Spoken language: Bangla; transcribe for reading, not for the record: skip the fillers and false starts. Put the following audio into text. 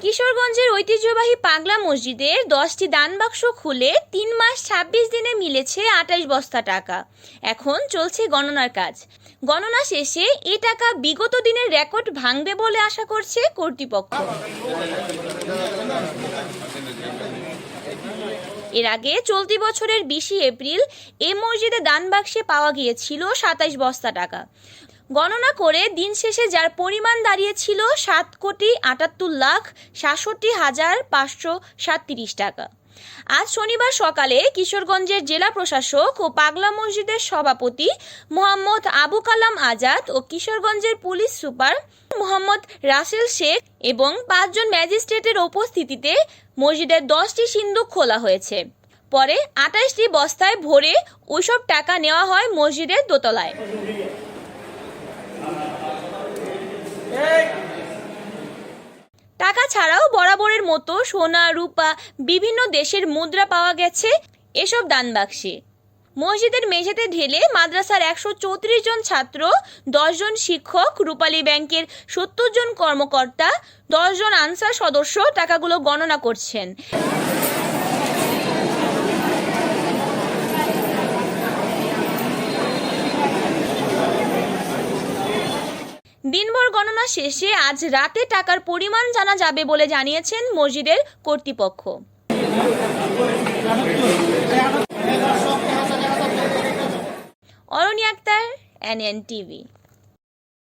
কিশোরগঞ্জের ঐতিহ্যবাহী পাগলা মসজিদের 10টি দান বাক্স খুলে 3 মাস 26 দিনে মিলেছে 28 বস্তা টাকা। এখন চলছে গণনার কাজ। গণনা শেষে এই টাকা বিগত দিনের রেকর্ড ভাঙবে বলে আশা করছে কর্তৃপক্ষ। এর আগে চলতি বছরের 20 এপ্রিল এ মসজিদে দান বাক্সে পাওয়া গিয়েছিল 27 বস্তা টাকা। গণনা করে দিন শেষে যার পরিমাণ দাঁড়িয়েছিল 7,78,67,537 টাকা। আজ শনিবার সকালে কিশোরগঞ্জের জেলা প্রশাসক ও পাগলা মসজিদের সভাপতি মোহাম্মদ আবু কালাম আজাদ ও কিশোরগঞ্জের পুলিশ সুপার মোহাম্মদ রাসেল শেখ এবং 5 জন ম্যাজিস্ট্রেটের উপস্থিতিতে মসজিদের 10টি সিন্দুক খোলা হয়েছে। পরে 28টি বস্তায় ভরে ওইসব টাকা নেওয়া হয় মসজিদের দোতলায়। টাকা ছাড়াও বরাবরের মতো সোনা, রূপা, বিভিন্ন দেশের মুদ্রা পাওয়া গেছে এসব দান বাক্সে। মসজিদের মেঝেতে ঢেলে মাদ্রাসার 134 জন ছাত্র, 10 জন শিক্ষক, রূপালী ব্যাংকের 70 জন কর্মকর্তা, 10 জন আনসার সদস্য টাকাগুলো গণনা করছেন। দিনভর গণনা শেষে আজ রাতে টাকার পরিমাণ জানা যাবে বলে জানিয়েছেন মসজিদের কর্তৃপক্ষ। অরণি আক্তার, NN TV।